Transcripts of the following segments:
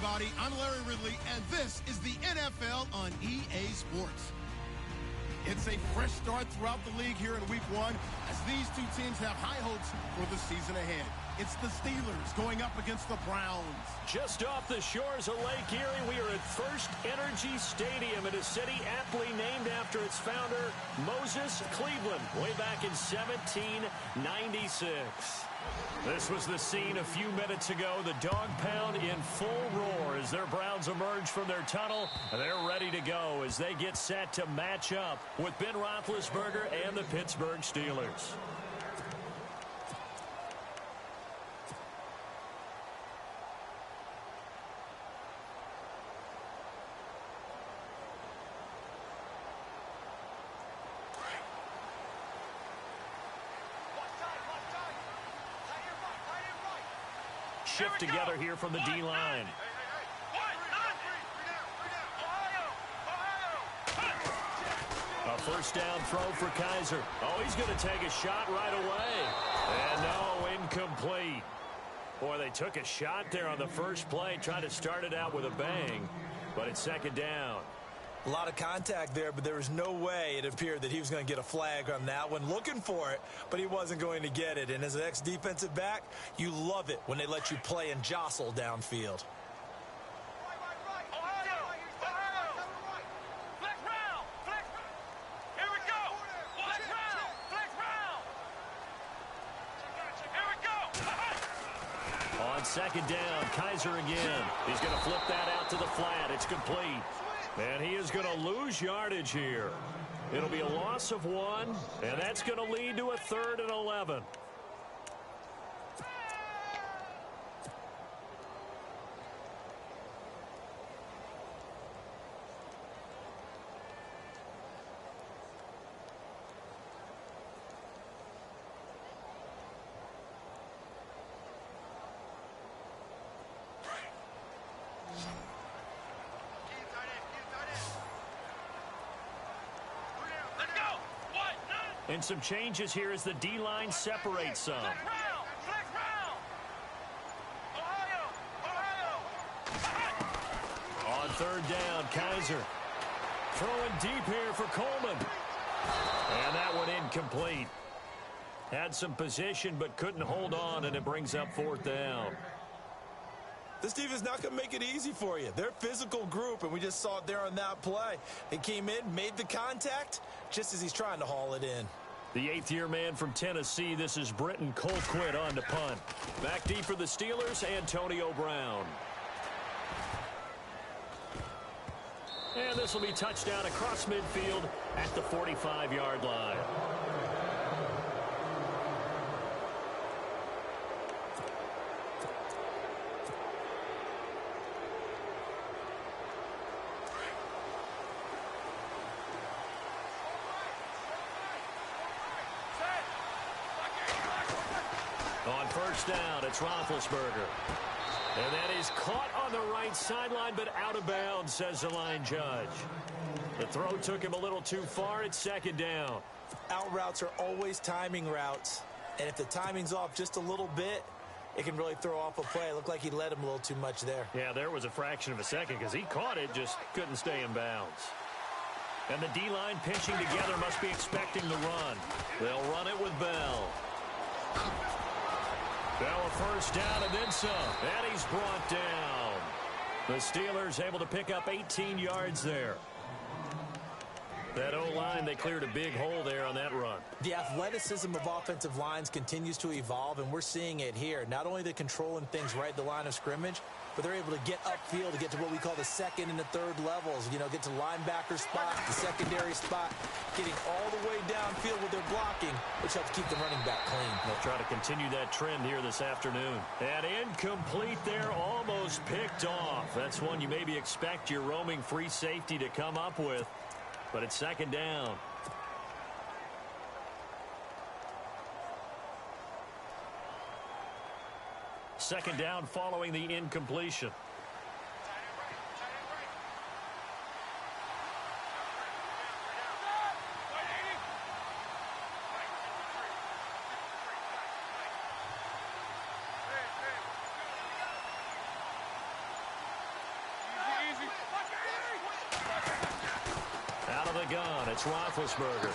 everybody. I'm Larry Ridley, and this is the NFL on EA Sports. It's a fresh start throughout the league here in Week 1 as these two teams have high hopes for the season ahead. It's the Steelers going up against the Browns. Just off the shores of Lake Erie, we are at First Energy Stadium in a city aptly named after its founder, Moses Cleveland, way back in 1796. This was the scene a few minutes ago. The dog pound in full roar as their Browns emerge from their tunnel. They're ready to go as they get set to match up with Ben Roethlisberger and the Pittsburgh Steelers. Shift together here from the D-line. A first down throw for Kaiser. Oh, he's going to take a shot right away. And no, incomplete. Boy, they took a shot there on the first play, trying to start it out with a bang, but it's second down. A lot of contact there, but there was no way it appeared that he was going to get a flag on that one. Looking for it, but he wasn't going to get it. And as an ex-defensive back, you love it when they let you play and jostle downfield. On second down, Kaiser again. He's going to flip that out to the flat. It's complete. And he is going to lose yardage here. It'll be a loss of 1, and that's going to lead to a 3rd and 11. And some changes here as the D-line separates some. On third down, Kaiser. Throwing deep here for Coleman. And that one incomplete. Had some position but couldn't hold on, and it brings up 4th down. This team is not going to make it easy for you. They're a physical group, and we just saw it there on that play. They came in, made the contact, just as he's trying to haul it in. The 8th-year man from Tennessee, this is Britton Colquitt on to punt. Back deep for the Steelers, Antonio Brown. And this will be touchdown across midfield at the 45-yard line. On first down, it's Roethlisberger. And that is caught on the right sideline, but out of bounds, says the line judge. The throw took him a little too far. It's second down. Out routes are always timing routes. And if the timing's off just a little bit, it can really throw off a play. It looked like he led him a little too much there. Yeah, there was a fraction of a second because he caught it, just couldn't stay in bounds. And the D-line pinching together must be expecting the run. They'll run it with Bell. Bell a first down and then some. And he's brought down. The Steelers able to pick up 18 yards there. That O-line, they cleared a big hole there on that run. The athleticism of offensive lines continues to evolve, and we're seeing it here. Not only they're controlling things right at the line of scrimmage, but they're able to get upfield to get to what we call the second and the third levels. You know, get to linebacker spot, the secondary spot, getting all the way downfield with their blocking, which helps keep the running back clean. They'll try to continue that trend here this afternoon. And incomplete there, almost picked off. That's one you maybe expect your roaming free safety to come up with. But it's second down. Second down following the incompletion. the gun. It's Roethlisberger.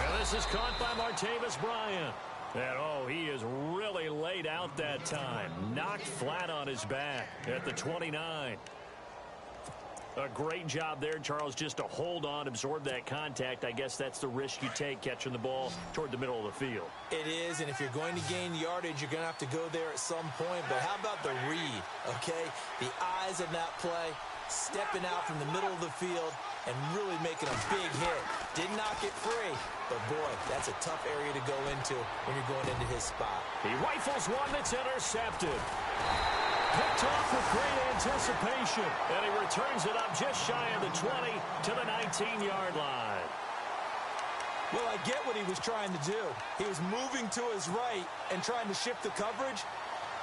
And this is caught by Martavis Bryant. And, oh, he is really laid out that time. Knocked flat on his back at the 29. A great job there, Charles, just to hold on, absorb that contact. I guess that's the risk you take catching the ball toward the middle of the field. It is, and if you're going to gain yardage, you're going to have to go there at some point. But how about the read, okay? The eyes of that play, stepping out from the middle of the field and really making a big hit. Didn't knock it free, but, boy, that's a tough area to go into when you're going into his spot. He rifles one that's intercepted. Picked off with great anticipation, and he returns it up just shy of the 20 to the 19-yard line. Well, I get what he was trying to do. He was moving to his right and trying to shift the coverage,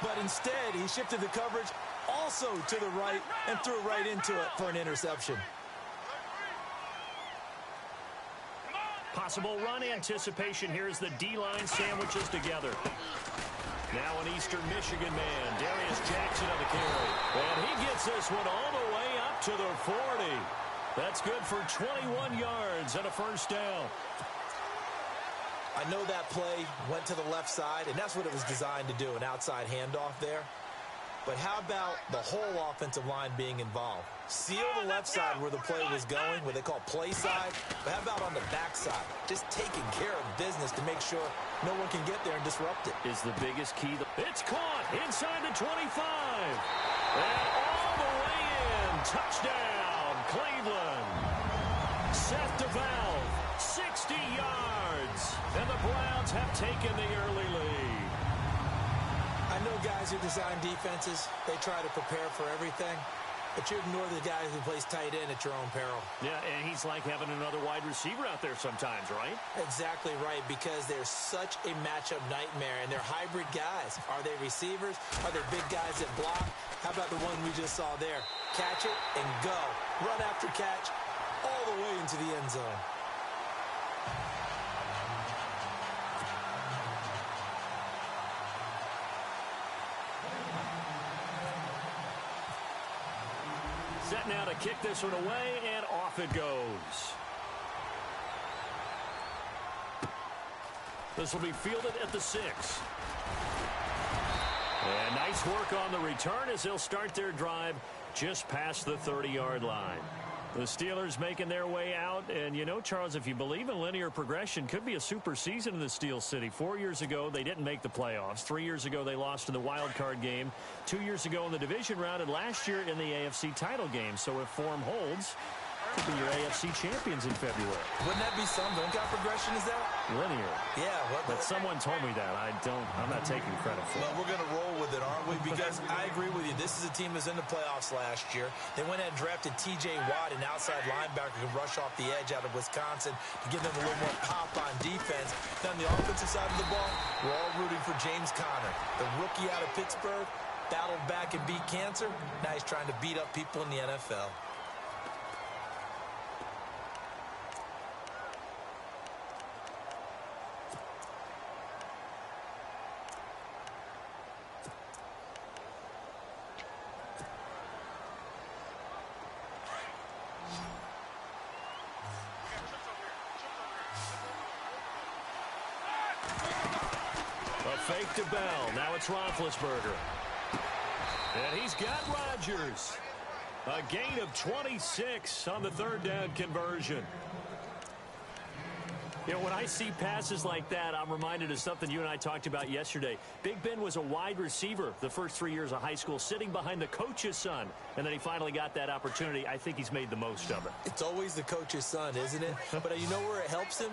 but instead he shifted the coverage also to the right and threw right into it for an interception. Possible run anticipation here as the D-line sandwiches together. Now an Eastern Michigan man, Darius Jackson on the carry. And he gets this one all the way up to the 40. That's good for 21 yards and a first down. I know that play went to the left side, and that's what it was designed to do, an outside handoff there. But how about the whole offensive line being involved? Seal the left side where the play was going, what they call play side. But how about on the back side? Just taking care of business to make sure no one can get there and disrupt it. Is the biggest key. It's caught inside the 25. And all the way in. Touchdown, Cleveland. Seth DeValve, 60 yards. And the Browns have taken the early lead. I know guys who design defenses, they try to prepare for everything, but you ignore the guy who plays tight end at your own peril. Yeah, and he's like having another wide receiver out there sometimes, right? Exactly right, because they're such a matchup nightmare, and they're hybrid guys. Are they receivers? Are they big guys that block? How about the one we just saw there? Catch it and go. Run after catch all the way into the end zone. Set now to kick this one away, and off it goes. This will be fielded at the 6. And nice work on the return as they'll start their drive just past the 30-yard line. The Steelers making their way out, and you know, Charles, if you believe in linear progression, could be a super season in the Steel City. 4 years ago, they didn't make the playoffs. 3 years ago, they lost in the wild card game. 2 years ago in the division round, and last year in the AFC title game. So if form holds, could be your AFC champions in February. Wouldn't that be something? What kind of progression is that? Linear. Yeah. But someone told me that. I'm not taking credit for it. Well, we're going to roll with it, aren't we? Because I agree with you. This is a team that's in the playoffs last year. They went ahead and drafted T.J. Watt, an outside linebacker who can rush off the edge out of Wisconsin to give them a little more pop on defense. Then on the offensive side of the ball, we're all rooting for James Conner, the rookie out of Pittsburgh, battled back and beat cancer. Now he's trying to beat up people in the NFL. Fake to Bell. Now it's Roethlisberger. And he's got Rodgers. A gain of 26 on the third down conversion. You know, when I see passes like that, I'm reminded of something you and I talked about yesterday. Big Ben was a wide receiver the first 3 years of high school, sitting behind the coach's son. And then he finally got that opportunity. I think he's made the most of it. It's always the coach's son, isn't it? But you know where it helps him?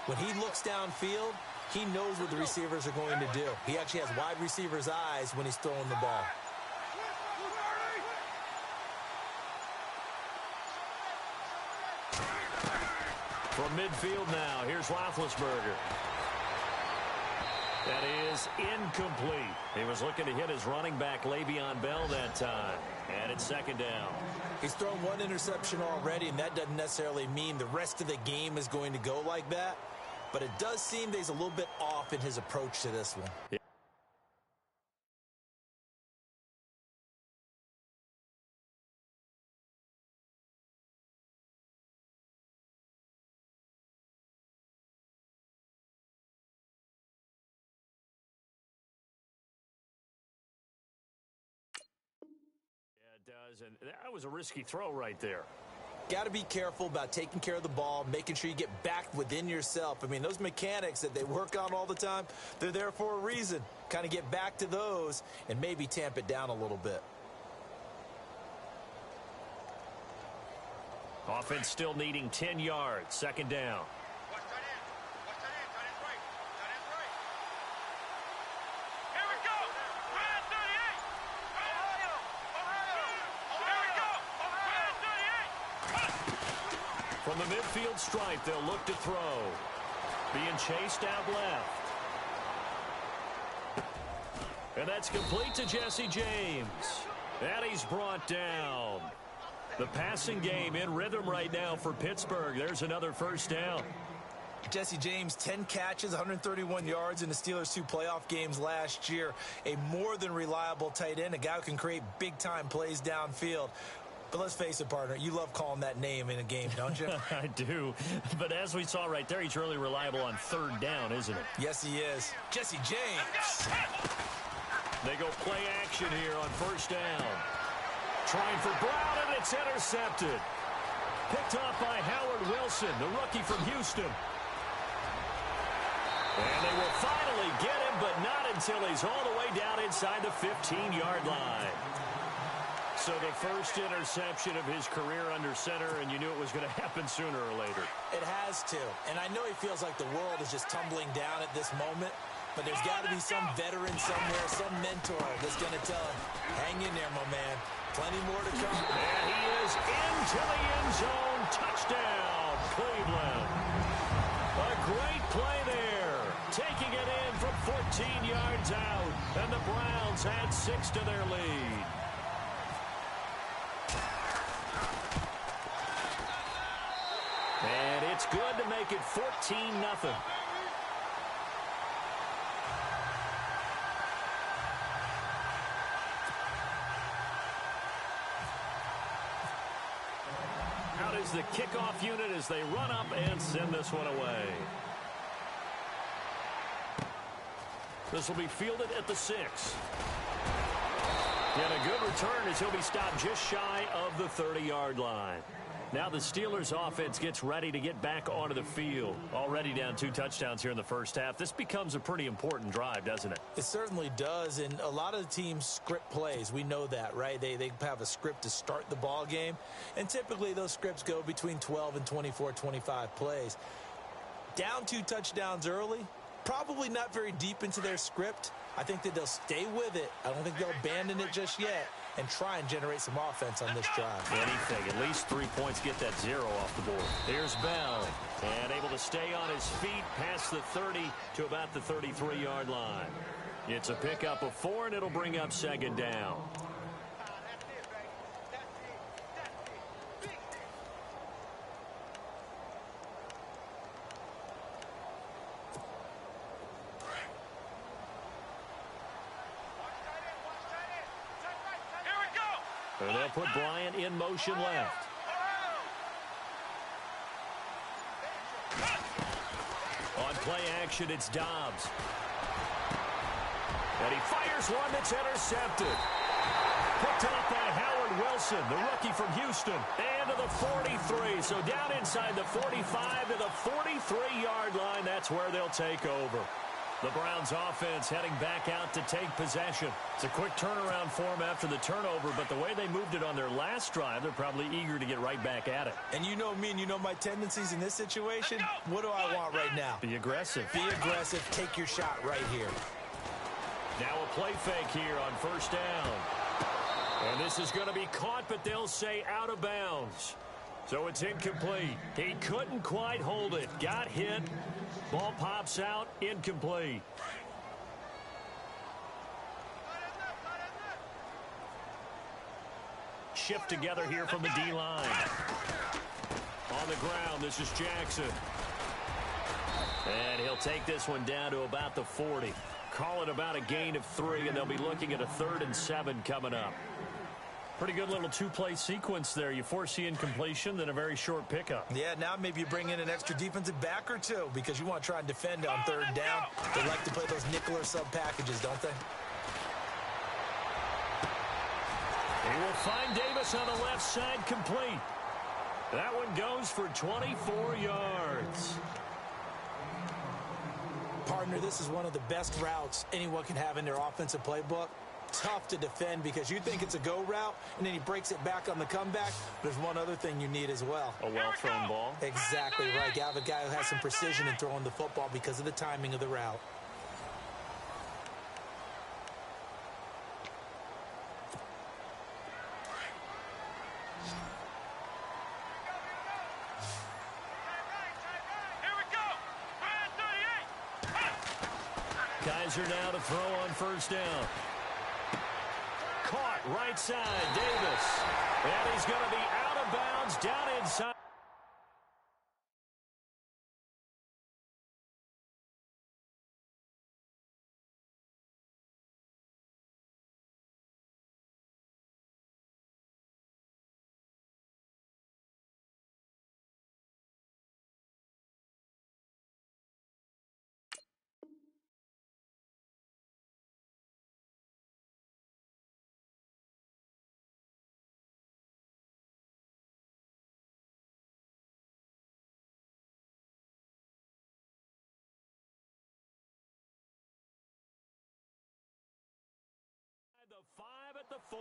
When he looks downfield, he knows what the receivers are going to do. He actually has wide receivers' eyes when he's throwing the ball. From midfield now, here's Roethlisberger. That is incomplete. He was looking to hit his running back, Le'Veon Bell, that time. And it's second down. He's thrown one interception already, and that doesn't necessarily mean the rest of the game is going to go like that. But it does seem that he's a little bit off in his approach to this one. Yeah. does, and that was a risky throw right there. Got to be careful about taking care of the ball, making sure you get back within yourself. I mean, those mechanics that they work on all the time, they're there for a reason. Kind of get back to those and maybe tamp it down a little bit. Offense still needing 10 yards. Second down. From the midfield stripe, they'll look to throw. Being chased out left. And that's complete to Jesse James. And he's brought down. The passing game in rhythm right now for Pittsburgh. There's another first down. Jesse James, 10 catches, 131 yards in the Steelers' 2 playoff games last year. A more than reliable tight end, a guy who can create big-time plays downfield. But let's face it, partner, you love calling that name in a game, don't you? I do. But as we saw right there, he's really reliable on third down, isn't it? Yes, he is. Jesse James. They go play action here on first down. Trying for Brown, and it's intercepted. Picked off by Howard Wilson, the rookie from Houston. And they will finally get him, but not until he's all the way down inside the 15-yard line. So the first interception of his career under center, and you knew it was going to happen sooner or later. It has to. And I know he feels like the world is just tumbling down at this moment, but there's got to be some veteran somewhere, some mentor that's going to tell him, hang in there, my man. Plenty more to come. And he is into the end zone. Touchdown, Cleveland. A great play there. Taking it in from 14 yards out. And the Browns add 6 to their lead. And it's good to make it 14-0. Out is the kickoff unit as they run up and send this one away. This will be fielded at the 6. And a good return as he'll be stopped just shy of the 30-yard line. Now the Steelers offense gets ready to get back onto the field. Already down 2 touchdowns here in the first half. This becomes a pretty important drive, doesn't it? It certainly does, and a lot of the teams script plays. We know that, right? They have a script to start the ball game, and typically those scripts go between 12 and 24, 25 plays. Down 2 touchdowns early, probably not very deep into their script. I think that they'll stay with it. I don't think they'll abandon it just yet and try and generate some offense on this drive. Anything. At least 3 points, get that 0 off the board. Here's Bell. And able to stay on his feet past the 30 to about the 33-yard line. It's a pickup of 4, and it'll bring up second down. And they'll put Bryant in motion left. On play action, it's Dobbs. And he fires one that's intercepted. Picked off by Howard Wilson, the rookie from Houston. And to the 43. So down inside the 45 to the 43-yard line. That's where they'll take over. The Browns offense heading back out to take possession. It's a quick turnaround for them after the turnover, but the way they moved it on their last drive, they're probably eager to get right back at it. And you know me and you know my tendencies in this situation. What do I want right now? Be aggressive. Be aggressive. Take your shot right here. Now a play fake here on first down. And this is going to be caught, but they'll say out of bounds. So it's incomplete. He couldn't quite hold it. Got hit. Ball pops out. Incomplete. Shift together here from the D-line. On the ground, this is Jackson. And he'll take this one down to about the 40. Call it about a gain of 3, and they'll be looking at a 3rd and 7 coming up. Pretty good little 2-play sequence there. You force the incompletion, then a very short pickup. Yeah, now maybe you bring in an extra defensive back or 2 because you want to try and defend on 3rd down. They like to play those nickel or sub packages, don't they? He will find Davis on the left side, complete. That one goes for 24 yards. Partner, this is one of the best routes anyone can have in their offensive playbook. Tough to defend because you think it's a go route, and then he breaks it back on the comeback. There's one other thing you need as well. A well-thrown ball. Exactly right. You have a guy who has some precision in throwing the football because of the timing of the route. Kizer now to throw on first down. Caught right side, Davis. And he's going to be out of bounds down inside. The 5 at the 4.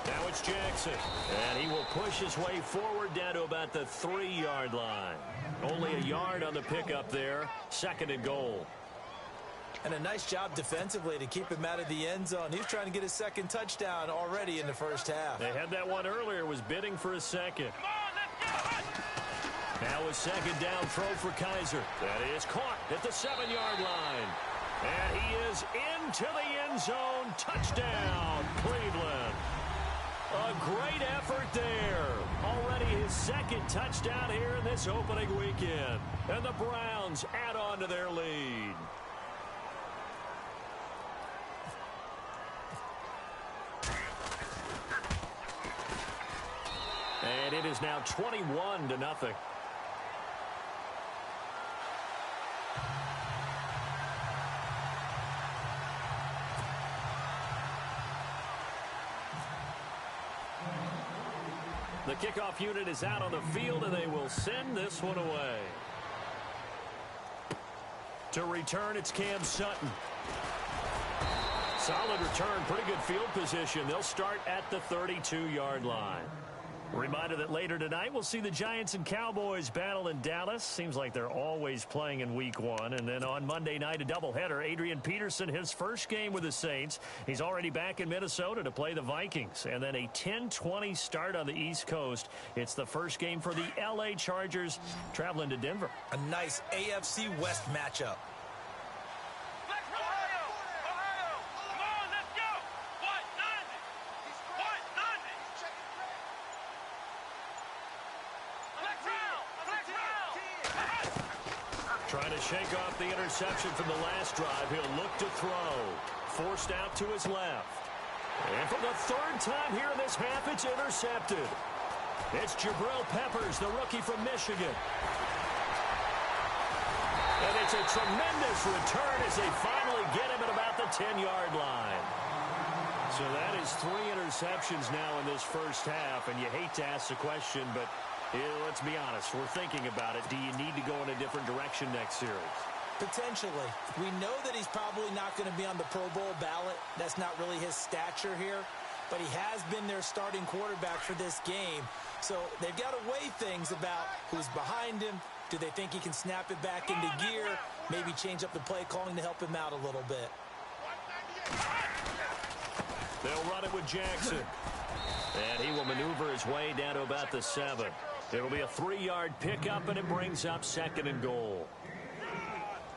Now it's Jackson, and he will push his way forward down to about the 3-yard line. Only a yard on the pickup there. 2nd and goal. And a nice job defensively to keep him out of the end zone. He's trying to get his 2nd touchdown already in the first half. They had that one earlier, was bidding for a 2nd. Now a 2nd down throw for Kizer. That is caught at the 7-yard line. And he is into the end zone. Touchdown, Cleveland. A great effort there. Already his 2nd touchdown here in this opening weekend. And the Browns add on to their lead. And it is now 21-0. The kickoff unit is out on the field, and they will send this one away. To return, it's Cam Sutton. Solid return, pretty good field position. They'll start at the 32-yard line. Reminder that later tonight we'll see the Giants and Cowboys battle in Dallas. Seems like they're always playing in week 1. And then on Monday night, a doubleheader. Adrian Peterson, his first game with the Saints. He's already back in Minnesota to play the Vikings. And then a 10-20 start on the East Coast. It's the first game for the L.A. Chargers traveling to Denver. A nice AFC West matchup. Trying to shake off the interception from the last drive. He'll look to throw. Forced out to his left. And for the 3rd time here in this half, it's intercepted. It's Jabril Peppers, the rookie from Michigan. And it's a tremendous return as they finally get him at about the 10-yard line. So that is 3 interceptions now in this first half, and you hate to ask the question, but let's be honest, we're thinking about it. Do you need to go in a different direction next series? Potentially. We know that he's probably not going to be on the Pro Bowl ballot. That's not really his stature here. But he has been their starting quarterback for this game. So they've got to weigh things about who's behind him. Do they think he can snap it back into gear? Maybe change up the play calling to help him out a little bit. They'll run it with Jackson. And he will maneuver his way down to about the 7. It'll be a 3-yard pickup, and it brings up 2nd and goal.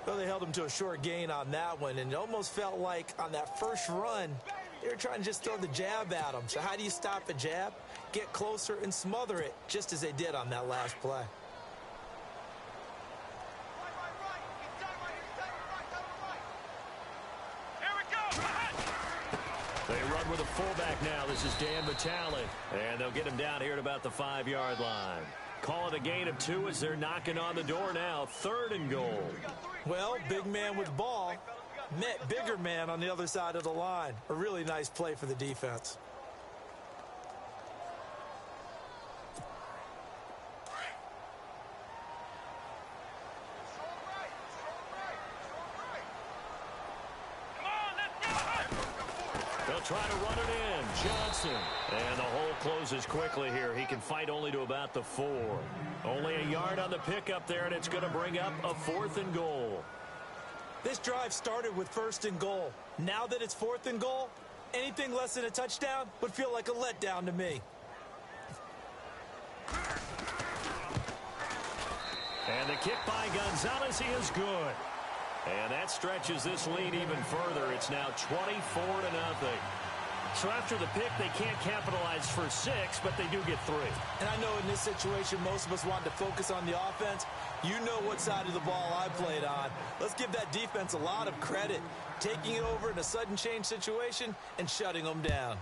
Well, they held him to a short gain on that one, and it almost felt like on that first run, they were trying to just throw the jab at him. So how do you stop a jab? Get closer and smother it, just as they did on that last play. They run with a fullback now. This is Dan Vitale. And they'll get him down here at about the 5-yard line. Call it a gain of 2 as they're knocking on the door now. 3rd and goal. Well, big man with ball met bigger man on the other side of the line. A really nice play for the defense. They'll try to run it in. Johnson. And the hole closes quickly here. He can fight only to about the 4. Only a yard on the pickup there, and it's going to bring up a 4th and goal. This drive started with 1st and goal. Now that it's 4th and goal, anything less than a touchdown would feel like a letdown to me. And the kick by Gonzalez, he is good. And that stretches this lead even further. It's now 24-0. So after the pick, they can't capitalize for 6, but they do get 3. And I know in this situation, most of us want to focus on the offense. You know what side of the ball I played on. Let's give that defense a lot of credit, taking it over in a sudden change situation and shutting them down.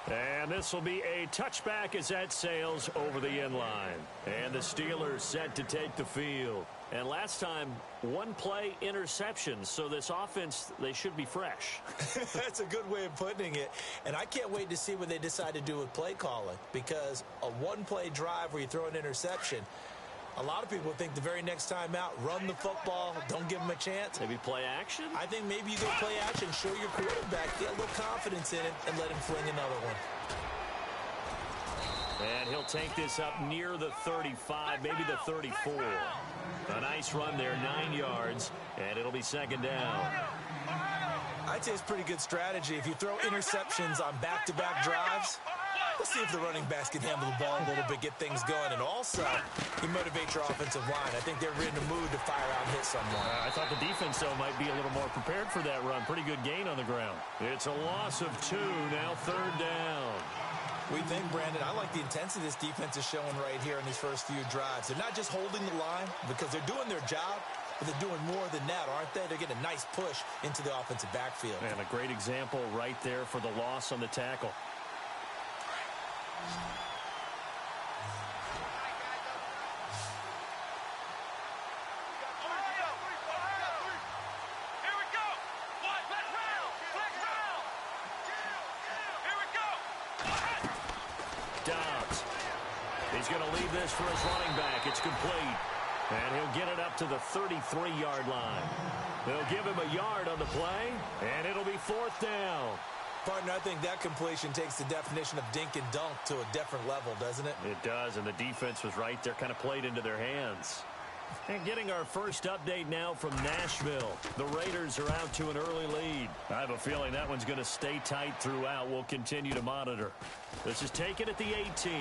And this will be a touchback as that sails over the end line. And the Steelers set to take the field. And last time, 1 play interception. So this offense, they should be fresh. That's a good way of putting it. And I can't wait to see what they decide to do with play calling. Because a 1-play drive where you throw an interception, a lot of people think the very next time out, run the football, don't give them a chance. Maybe play action? I think maybe you go play action, show your quarterback, get a little confidence in it, and let him fling another one. And he'll take this up near the 35, maybe the 34. A nice run there, 9 yards, and it'll be 2nd down. I'd say it's pretty good strategy. If you throw interceptions on back-to-back drives, let's see if the running backs can handle the ball a little bit, get things going, and also you motivate your offensive line. I think they're in the mood to fire out and hit someone. I thought the defense, though, might be a little more prepared for that run. Pretty good gain on the ground. It's a loss of 2, now 3rd down. We think, Brandon, I like the intensity this defense is showing right here in these first few drives. They're not just holding the line because they're doing their job, but they're doing more than that, aren't they? They're getting a nice push into the offensive backfield. And a great example right there for the loss on the tackle. Dobbs. He's going to leave this for his running back. It's complete. And he'll get it up to the 33-yard line. They'll give him a yard on the play, and it'll be 4th down. Partner, I think that completion takes the definition of dink and dunk to a different level, doesn't it? It does, and the defense was right there, kind of played into their hands. And getting our first update now from Nashville. The Raiders are out to an early lead. I have a feeling that one's going to stay tight throughout. We'll continue to monitor. This is taken at the 18.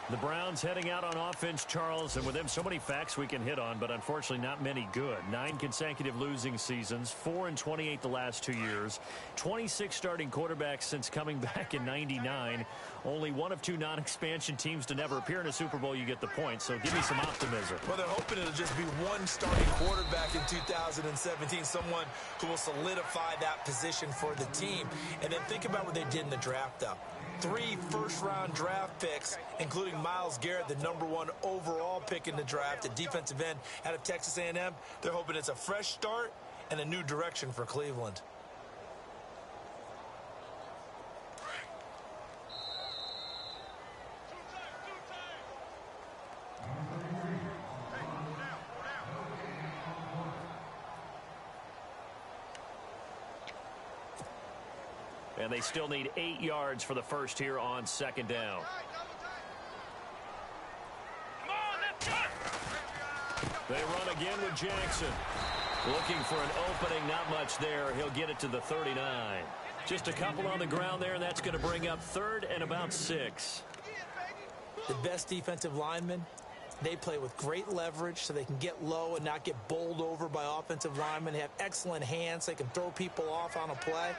The Browns heading out on offense, Charles, and with them so many facts we can hit on, but unfortunately not many good. 9 consecutive losing seasons, 4-28 the last 2 years, 26 starting quarterbacks since coming back in '99. Only one of 2 non-expansion teams to never appear in a Super Bowl. You get the point, so give me some optimism. Well, they're hoping it'll just be one starting quarterback in 2017, someone who will solidify that position for the team. And then think about what they did in the draft, though. 3 first-round draft picks, including Myles Garrett, the #1 overall pick in the draft, a defensive end out of Texas A&M. They're hoping it's a fresh start and a new direction for Cleveland. And they still need 8 yards for the first here on 2nd down. They run again with Jackson. Looking for an opening, not much there. He'll get it to the 39. Just a couple on the ground there, and that's going to bring up 3rd and about 6. The best defensive linemen, they play with great leverage so they can get low and not get bowled over by offensive linemen. They have excellent hands. They can throw people off on a play.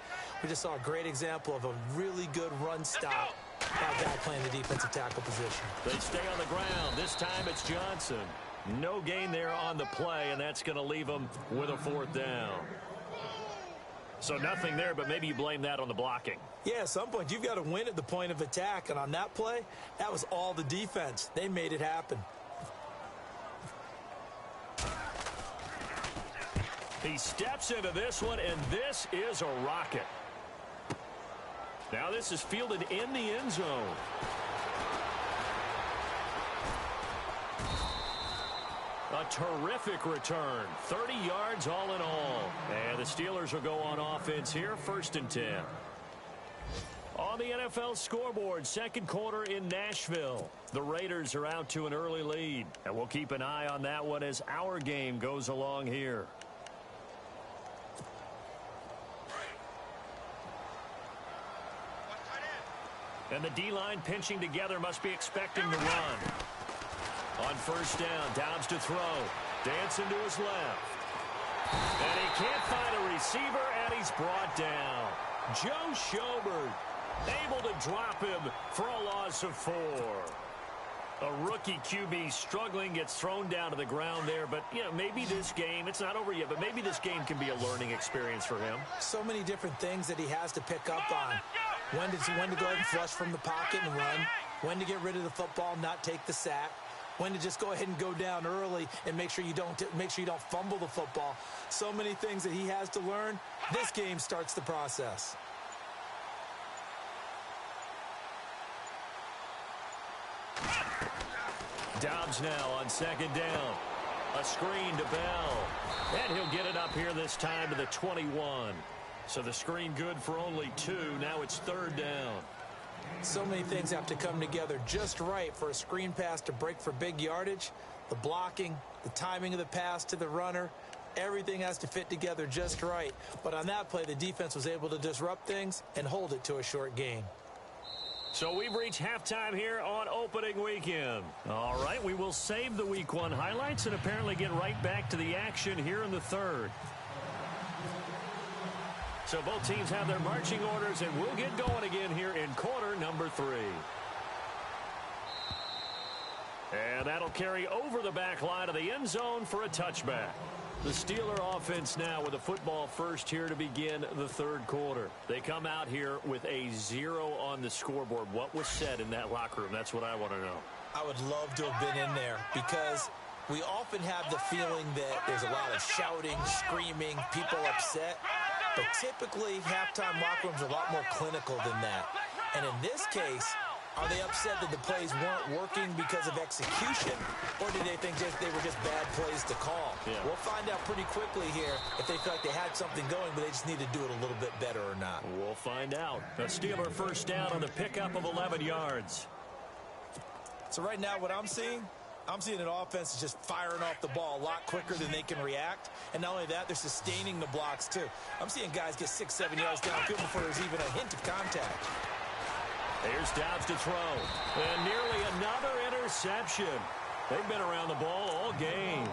We just saw a great example of a really good run stop by that playing the defensive tackle position. They stay on the ground. This time it's Johnson. No gain there on the play, and that's going to leave them with a 4th down. So nothing there, but maybe you blame that on the blocking. Yeah, at some point you've got to win at the point of attack, and on that play, that was all the defense. They made it happen. He steps into this one, and this is a rocket. Now this is fielded in the end zone. A terrific return. 30 yards all in all. And the Steelers will go on offense here, 1st and 10. On the NFL scoreboard, 2nd quarter in Nashville. The Raiders are out to an early lead. And we'll keep an eye on that one as our game goes along here. And the D-line pinching together must be expecting the run. On 1st down, Dobbs to throw. Dancing to his left. And he can't find a receiver, and he's brought down. Joe Schobert able to drop him for a loss of 4. A rookie QB struggling, gets thrown down to the ground there. But, you know, maybe this game, it's not over yet, but maybe this game can be a learning experience for him. So many different things that he has to pick up on. When to go ahead and flush from the pocket and run. When to get rid of the football, not take the sack. When to just go ahead and go down early and make sure you don't fumble the football. So many things that he has to learn. This game starts the process. Dobbs now on 2nd down. A screen to Bell. And he'll get it up here this time to the 21. So the screen good for only 2. Now it's 3rd down. So many things have to come together just right for a screen pass to break for big yardage. The blocking, the timing of the pass to the runner, everything has to fit together just right. But on that play, the defense was able to disrupt things and hold it to a short gain. So we've reached halftime here on opening weekend. All right, we will save the Week 1 highlights and apparently get right back to the action here in the 3rd. So both teams have their marching orders, and we'll get going again here in quarter number 3. And that'll carry over the back line of the end zone for a touchback. The Steeler offense now with a football first here to begin the 3rd quarter. They come out here with a 0 on the scoreboard. What was said in that locker room? That's what I want to know. I would love to have been in there because we often have the feeling that there's a lot of shouting, screaming, people upset. But typically, halftime locker rooms are a lot more clinical than that. And in this case, are they upset that the plays weren't working because of execution, or did they think they were just bad plays to call? Yeah. We'll find out pretty quickly here if they feel like they had something going, but they just need to do it a little bit better or not. We'll find out. A Steeler 1st down on the pickup of 11 yards. So right now what I'm seeing an offense is just firing off the ball a lot quicker than they can react. And not only that, they're sustaining the blocks too. I'm seeing guys get 6-7 yards downfield before there's even a hint of contact. Here's Dobbs to throw. And nearly another interception. They've been around the ball all game.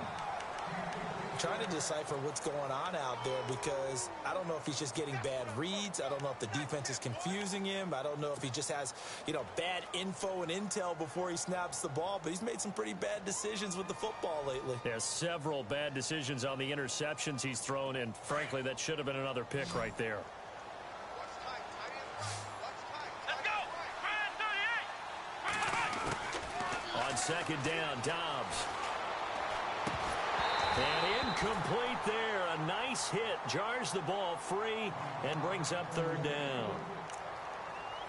Trying to decipher what's going on out there because I don't know if he's just getting bad reads. I don't know if the defense is confusing him. I don't know if he just has, bad info and intel before he snaps the ball. But he's made some pretty bad decisions with the football lately. Yeah, several bad decisions on the interceptions he's thrown, and frankly, that should have been another pick right there. On 2nd down, Dobbs. And incomplete there. A nice hit. Jars the ball free and brings up 3rd down.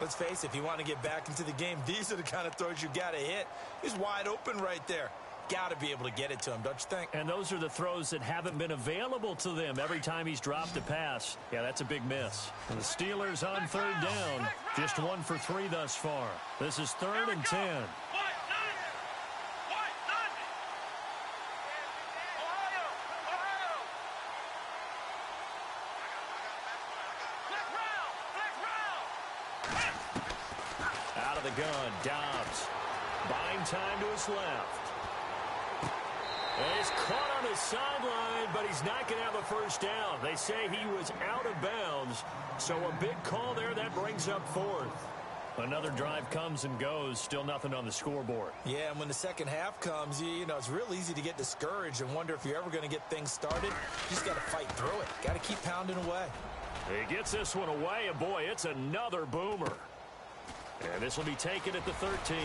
Let's face it, if you want to get back into the game, these are the kind of throws you got to hit. He's wide open right there. Got to be able to get it to him, don't you think? And those are the throws that haven't been available to them every time he's dropped a pass. Yeah, that's a big miss. And the Steelers on 3rd down. Just 1 for 3 thus far. This is 3rd and 10. Out of the gun, Dobbs. Buying time to his left. And he's caught on the sideline, but he's not going to have a 1st down. They say he was out of bounds, so a big call there that brings up 4th. Another drive comes and goes, still nothing on the scoreboard. Yeah, and when the second half comes, you know, it's real easy to get discouraged and wonder if you're ever going to get things started. You just got to fight through it. Got to keep pounding away. He gets this one away, and boy, it's another boomer. And this will be taken at the 13.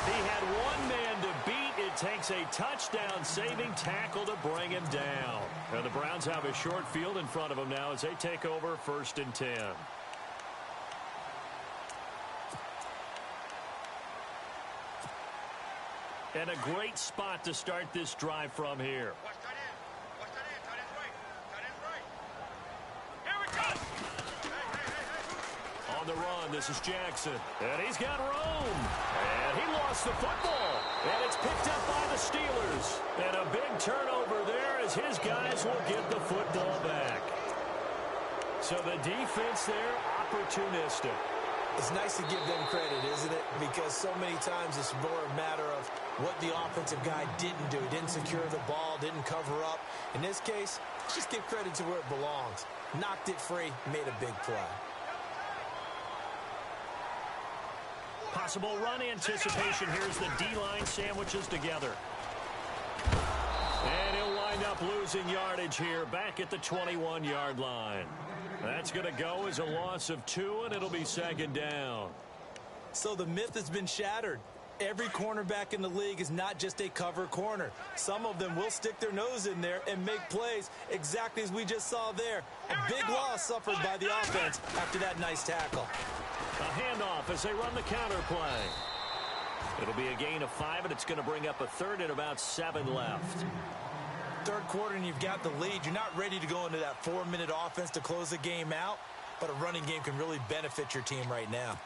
He had one man to beat. It takes a touchdown-saving tackle to bring him down. And the Browns have a short field in front of them now as they take over 1st and 10. And a great spot to start this drive from here. On the run, this is Jackson. And he's got room. And he lost the football. And it's picked up by the Steelers. And a big turnover there as his guys will get the football back. So the defense there, opportunistic. It's nice to give them credit, isn't it? Because so many times it's more a matter of what the offensive guy didn't do. Didn't secure the ball, didn't cover up. In this case, just give credit to where it belongs. Knocked it free, made a big play. Possible run anticipation. Here's the D-line sandwiches together. And he'll wind up losing yardage here back at the 21-yard line. That's going to go as a loss of 2, and it'll be 2nd down. So the myth has been shattered. Every cornerback in the league is not just a cover corner. Some of them will stick their nose in there and make plays exactly as we just saw there. A big loss suffered by the offense after that nice tackle. A handoff as they run the counter play. It'll be a gain of 5, and it's going to bring up a 3rd and about 7 left. Third quarter and you've got the lead. You're not ready to go into that 4-minute offense to close the game out, but a running game can really benefit your team right now.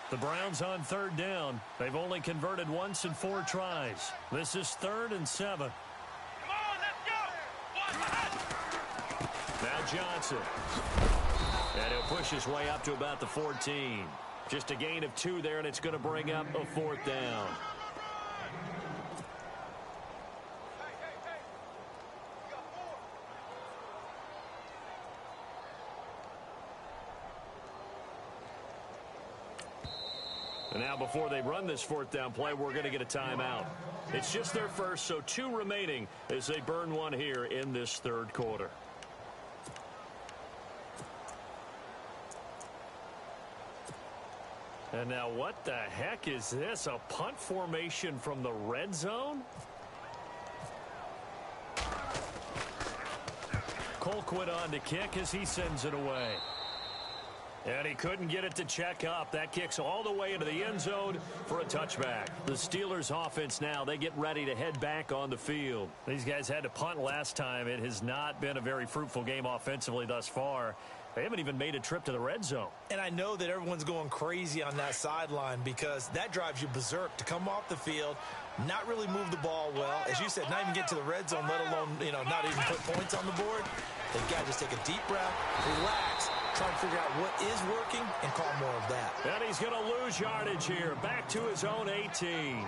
The Browns on 3rd down. They've only converted once in 4 tries. This is 3rd and 7. Come on, let's go. Now Johnson. And he'll push his way up to about the 14. Just a gain of 2 there, and it's going to bring up a 4th down. And now before they run this 4th down play, we're going to get a timeout. It's just their first, so 2 remaining as they burn one here in this 3rd quarter. And now what the heck is this? A punt formation from the red zone? Colquitt on to kick as he sends it away. And he couldn't get it to check up. That kicks all the way into the end zone for a touchback. The Steelers offense now, they get ready to head back on the field. These guys had to punt last time. It has not been a very fruitful game offensively thus far. They haven't even made a trip to the red zone. And I know that everyone's going crazy on that sideline because that drives you berserk to come off the field, not really move the ball well. As you said, not even get to the red zone, let alone, not even put points on the board. They've got to just take a deep breath, relax, try and figure out what is working and call more of that. And he's going to lose yardage here, back to his own 18.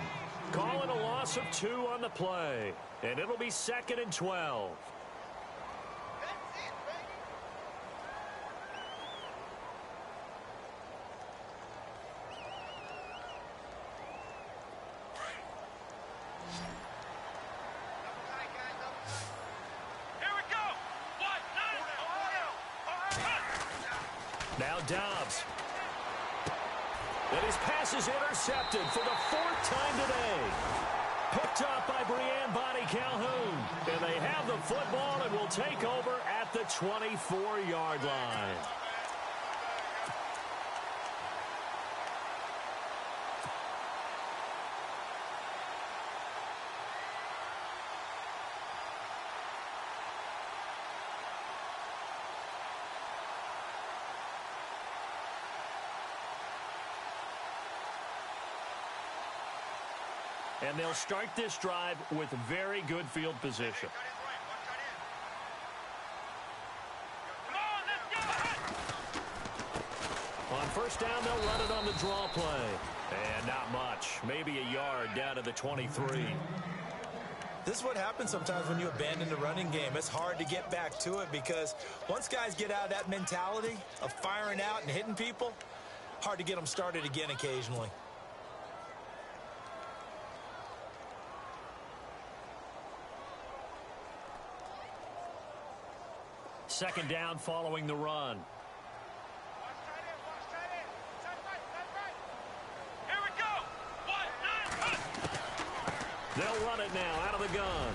Calling a loss of 2 on the play. And it'll be 2nd and 12. Now Dobbs. And his pass is intercepted for the 4th time today. Picked up by Brianne Bonnie Calhoun. And they have the football and will take over at the 24-yard line. And they'll start this drive with very good field position. On 1st down, they'll run it on the draw play. And not much. Maybe a yard down to the 23. This is what happens sometimes when you abandon the running game. It's hard to get back to it because once guys get out of that mentality of firing out and hitting people, hard to get them started again occasionally. Second down following the run. Here we go. 1, 9, run. They'll run it now out of the gun.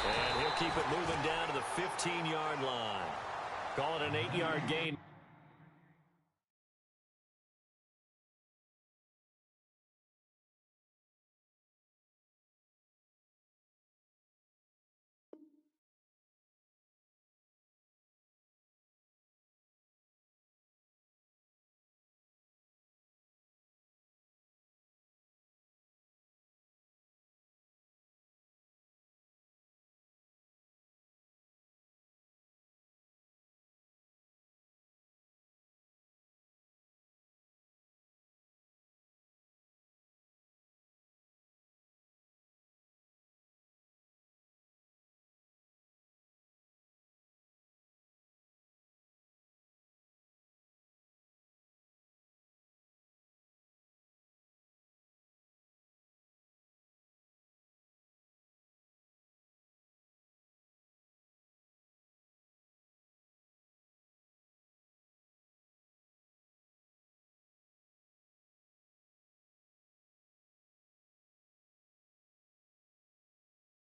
And he'll keep it moving down to the 15-yard line. Call it an 8-yard gain.